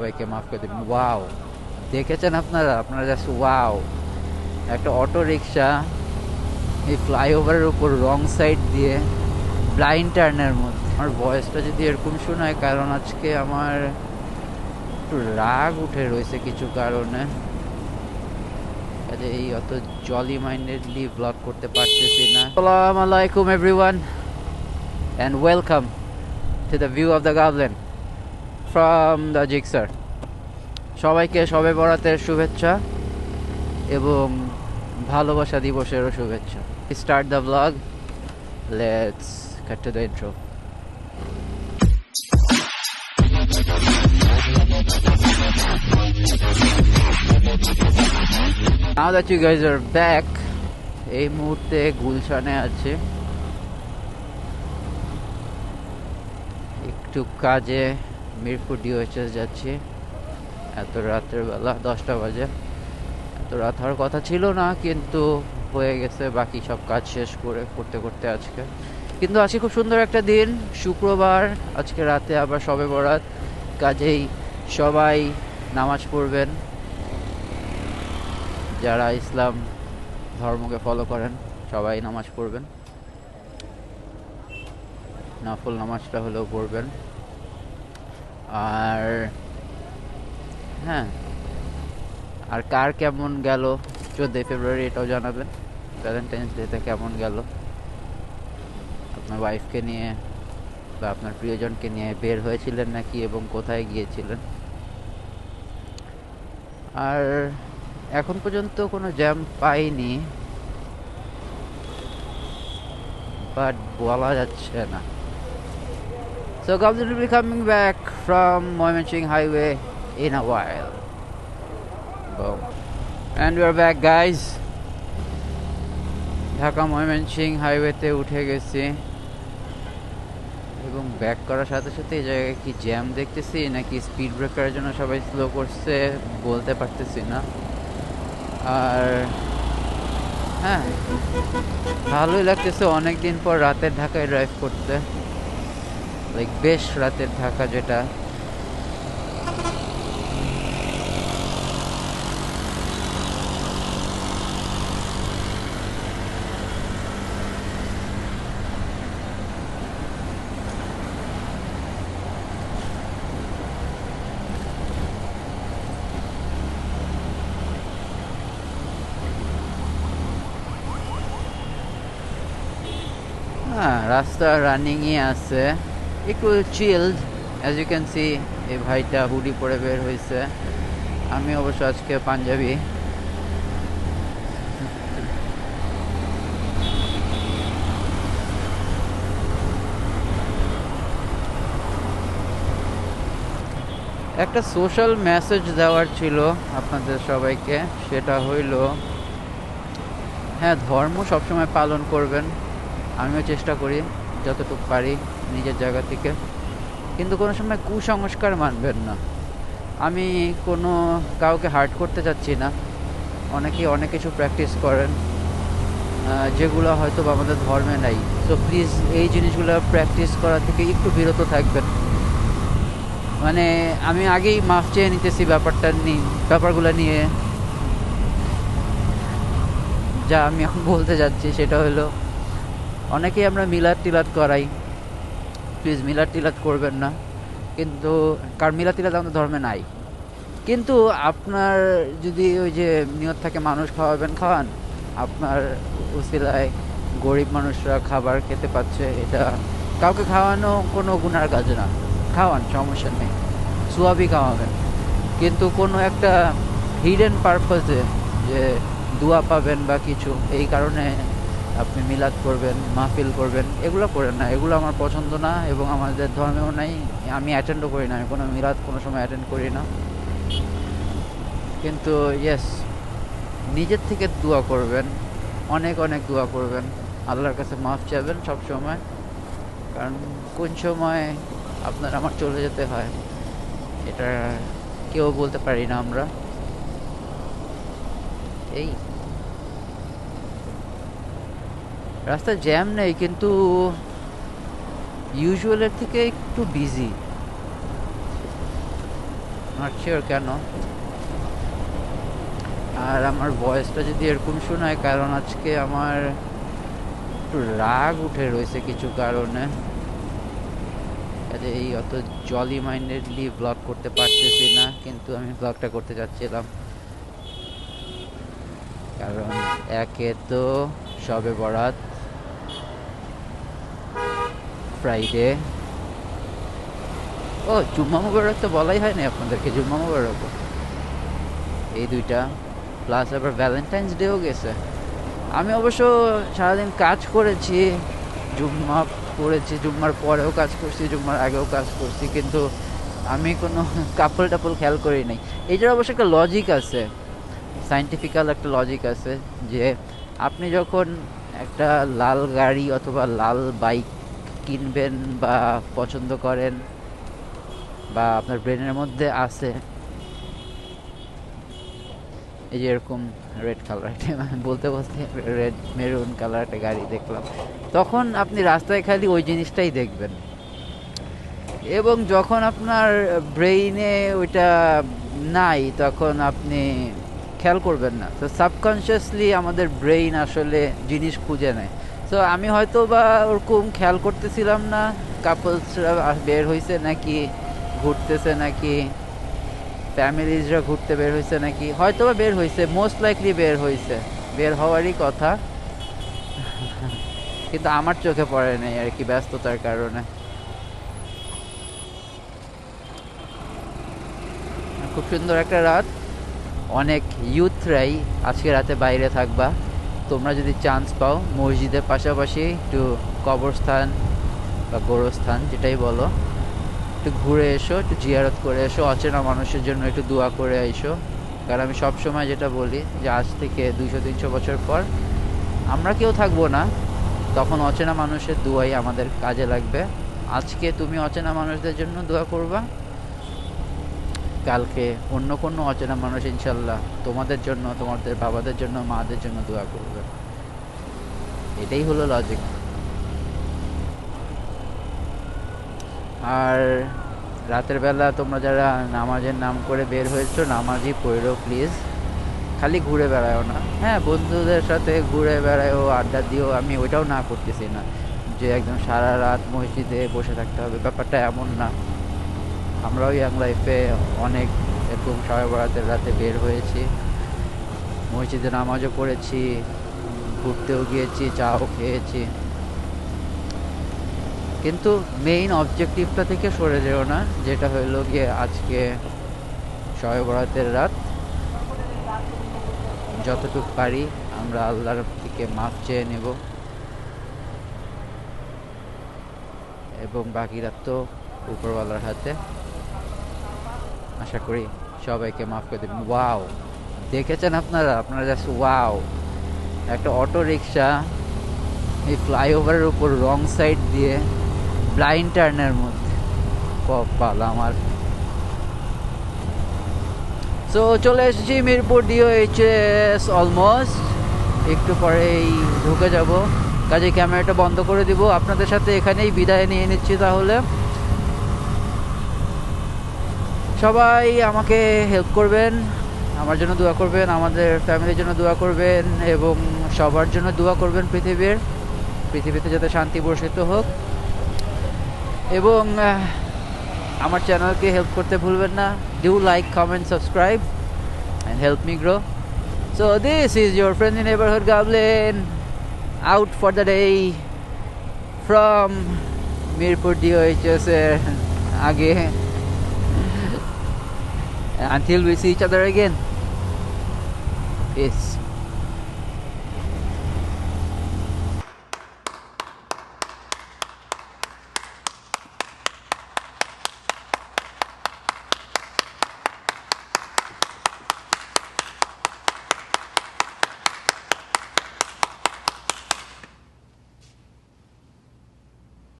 সবাইকে মাফ করে দিন। ওয়াও, দেখেছেন আপনারা জাস্ট ওয়াও, একটা অটো রিক্সা এই ফ্লাইওভারের উপর রং সাইড দিয়ে ব্লাইন্ড টার্নের মধ্যে। আমার ভয়েসটা যদি এরকম শোনায়, কারণ আজকে আমার একটু রাগ উঠে রয়েছে কিছু কারণে, কাজে এই অত জলি মাইন্ডেডলি ব্লগ করতে পারতেছি না। আসসালামু আলাইকুম everyone and welcome to the view of the goblin from the Jigsaw। সবাইকে শবে বরাতের শুভেচ্ছা এবং ভালোবাসা দিবসেরও শুভেচ্ছা। Start the vlog, let's cut to the intro. Now that you guys are back, এই মুহূর্তে গুলশানে আছে, একটু কাজে মিরপুর ডিওএইচএস যাচ্ছি। এত রাতের বেলা 10টা বাজে, এত রাত হওয়ার কথা ছিল না, কিন্তু হয়ে গেছে বাকি সব কাজ শেষ করে করতে করতে আজকে। কিন্তু আজকে খুব সুন্দর একটা দিন, শুক্রবার, আজকে রাতে আবার শবে বরাত, কাজেই সবাই নামাজ পড়বেন। যারা ইসলাম ধর্মকে ফলো করেন সবাই নামাজ পড়বেন, নফল নামাজটা হলেও পড়বেন। আর হ্যাঁ, আর কার কেমন গেল 14 ফেব্রুয়ারি এটাও জানাবেন। ভ্যালেন্টাইন্স ডেতে কেমন গেল, আপনার ওয়াইফকে নিয়ে বা আপনার প্রিয়জনকে নিয়ে বের হয়েছিলেন নাকি এবং কোথায় গিয়েছিলেন। আর এখন পর্যন্ত কোনো জ্যাম পাইনি, বাট বলা যাচ্ছে না। So Goblin will be coming back from Moymanching Highway in a while. Boom. And we are back, guys. Dhaka Mymensingh হাইওয়েতে উঠে গেছি এবং ব্যাক করার সাথে সাথে এই জায়গায় কি জ্যাম দেখতেছি নাকি স্পিড ব্রেকারের জন্য সবাই স্লো করছে বলতে পারতেছি না। আর হ্যাঁ, ভালোই লাগতেছে অনেকদিন পর রাতের ঢাকায় ড্রাইভ করতে, লাইক বেশ রাতের ঢাকা যেটা। হ্যাঁ, রাস্তা রানিংই আছে, একটু চিলড। অ্যাজ ইউ ক্যান সি, এই ভাইটা হুডি পরে বের হয়েছে, আমি অবশ্য আজকে পাঞ্জাবি। একটা সোশ্যাল মেসেজ দেওয়ার ছিল আপনাদের সবাইকে, সেটা হইল হ্যাঁ, ধর্ম সবসময় পালন করবেন, আমিও চেষ্টা করি যতটুকু পারি নিজের জায়গা থেকে, কিন্তু কোনো সময় কুসংস্কার মানবেন না। আমি কোনো কাউকে হার্ট করতে চাচ্ছি না, অনেকেই অনেক কিছু প্র্যাকটিস করেন যেগুলো হয়তো আমাদের ধর্মে নাই। সো প্লিজ এই জিনিসগুলো প্র্যাকটিস করা থেকে একটু বিরত থাকবেন। মানে আমি আগেই মাফ চেয়ে নিতেছি ব্যাপারগুলো নিয়ে। যা আমি এখন বলতে যাচ্ছি সেটা হলো, অনেকেই আমরা মিলাদ টিলাদ করাই, প্লিজ মিলাদ টিলাদ করবেন না, কিন্তু কারণ মিলাদ টিলাদ আমাদের ধর্মে নাই। কিন্তু আপনার যদি ওই যে নিয়ত থাকে মানুষ খাওয়াবেন, খাওয়ান, আপনার উসিলায় গরিব মানুষরা খাবার খেতে পাচ্ছে, এটা কাউকে খাওয়ানো কোনো গুনার কাজ না, খাওয়ান, সমস্যা নেই, সুয়াবি খাওয়াবেন। কিন্তু কোনো একটা হিডেন পারপাসে যে দোয়া পাবেন বা কিছু, এই কারণে আপনি মিলাদ করবেন, মাহফিল করবেন, এগুলো করেন না। এগুলো আমার পছন্দ না এবং আমাদের ধর্মেও নাই, আমি অ্যাটেন্ডও করি না, আমি কোনো মিলাদ কোনো সময় অ্যাটেন্ড করি না। কিন্তু ইয়েস, নিজের থেকে দোয়া করবেন, অনেক অনেক দোয়া করবেন, আল্লাহর কাছে মাফ চাইবেন সব সময়, কারণ কোন সময় আপনার আমার চলে যেতে হয় এটা কেউ বলতে পারি না আমরা। এই রাস্তায় জ্যাম নেই, কিন্তু ইউজুয়ালের থেকে একটু বিজি। নট শিওর কেন। আর আমার ভয়েসটা যদি এরকম শোনায়, কারণ আজকে আমার একটু রাগ উঠে রয়েছে কিছু কারণে, এই অত জলি মাইন্ডেডলি ব্লগ করতে পারতেছি না, কিন্তু আমি ব্লগটা করতে চাচ্ছিলাম। কারণ একে তো সবে বরাত, ফ্রাইডে, ও জুম্মা মুবারক তো বলাই হয়নি আপনাদেরকে, জুম্মা মুবারক এই দুইটা, প্লাস আবার ভ্যালেন্টাইন্স ডেও গেছে। আমি অবশ্য সারাদিন কাজ করেছি, জুম্মা করেছি, জুম্মার পরেও কাজ করছি, জুম্মার আগেও কাজ করছি, কিন্তু আমি কোনো কাপল টাপল খেয়াল করি নাই। এইটার অবশ্য একটা লজিক আছে, সায়েন্টিফিক্যাল একটা লজিক আছে, যে আপনি যখন একটা লাল গাড়ি অথবা লাল বাইক কিনবেন বা পছন্দ করেন, বা আপনার ব্রেনের মধ্যে আছে, এই যে এরকম রেড কালার, বলতে বলতে রেড মেরুন কালার একটা গাড়ি দেখলাম, তখন আপনি রাস্তায় খালি ওই জিনিসটাই দেখবেন। এবং যখন আপনার ব্রেইনে ওইটা নাই, তখন আপনি খেয়াল করবেন না। তো সাবকনশিয়াসলি আমাদের ব্রেইন আসলে জিনিস খুঁজে নেয়। তো আমি হয়তো বা ওরকম খেয়াল করতেছিলাম না কাপলসরা বের হয়েছে নাকি, ঘুরতেছে নাকি, ফ্যামিলিজরা ঘুরতে বের হয়েছে নাকি, হয়তো বা বের হয়েছে, মোস্ট লাইকলি বের হয়েছে, বের হওয়ারই কথা, কিন্তু আমার চোখে পড়ে নাই আর কি, ব্যস্ততার কারণে। খুব সুন্দর একটা রাত, অনেক ইউথরাই আজকে রাতে বাইরে থাকবা। তোমরা যদি চান্স পাও, মসজিদের পাশাপাশি একটু কবরস্থান বা গোরস্থান যেটাই বলো, একটু ঘুরে এসো, একটু জিয়ারত করে এসো, অচেনা মানুষের জন্য একটু দোয়া করে এসো। কারণ আমি সবসময় যেটা বলি, যে আজ থেকে 200-300 বছর পর আমরা কেউ থাকবো না, তখন অচেনা মানুষের দোয়াই আমাদের কাজে লাগবে। আজকে তুমি অচেনা মানুষদের জন্য দোয়া করবা, কালকে অন্য কোনো অচেনা মানুষ ইনশাল্লাহ তোমাদের জন্য, তোমাদের বাবাদের জন্য, মাদের জন্য দোয়া করবে। এটাই হলো লজিক। আর রাতের বেলা তোমরা যারা নামাজের নাম করে বের হয়েছো, নামাজই পড়ো প্লিজ, খালি ঘুরে বেড়ায়ও না। হ্যাঁ, বন্ধুদের সাথে ঘুরে বেড়ায়ও, আড্ডা দিও, আমি ওইটাও না করতেছি না, যে একদম সারা রাত মসজিদে বসে থাকতে হবে, ব্যাপারটা এমন না। আমরাও ইয়াং লাইফে অনেক এরকম সবে বরাতের রাতে বের হয়েছি, মসজিদে নামাজও পড়েছি, ঘুরতেও গিয়েছি, চাও খেয়েছি, কিন্তু মেইন অবজেক্টিভটা থেকে সরে যেও না, যেটা হইলো গিয়ে আজকে সবে বরাতের রাত। যতটুকু পারি আমরা আল্লাহর থেকে মাফ চেয়ে নেব, এবং বাকি রাত তো উপরওয়ালার হাতে। আশা করি সবাইকে মাফ করে দেবেন। ওয়াও, দেখেছেন আপনারা, জাস্ট ওয়াও, একটা অটো রিক্সা এই ফ্লাইওভারের উপর রং সাইড দিয়ে ব্লাইন্ড টার্নের মধ্যে, কপাল আমার। সো চলে এসেছি মিরপুর DOHS অলমোস্ট, একটু পরেই ঢুকে যাব, কাজে ক্যামেরাটা বন্ধ করে দিব। আপনাদের সাথে এখানেই বিদায় নিয়ে নিচ্ছি। তাহলে সবাই আমাকে হেল্প করবেন, আমার জন্য দোয়া করবেন, আমাদের ফ্যামিলির জন্য দোয়া করবেন, এবং সবার জন্য দোয়া করবেন, পৃথিবীতে যাতে শান্তি বর্ষিত হোক। এবং আমার চ্যানেলকে হেল্প করতে ভুলবেন না। Do like, comment, subscribe and help me grow. So this is your friendly neighborhood goblin, out for the day from Mirpur DOHS আগে, until we see each other again. Peace.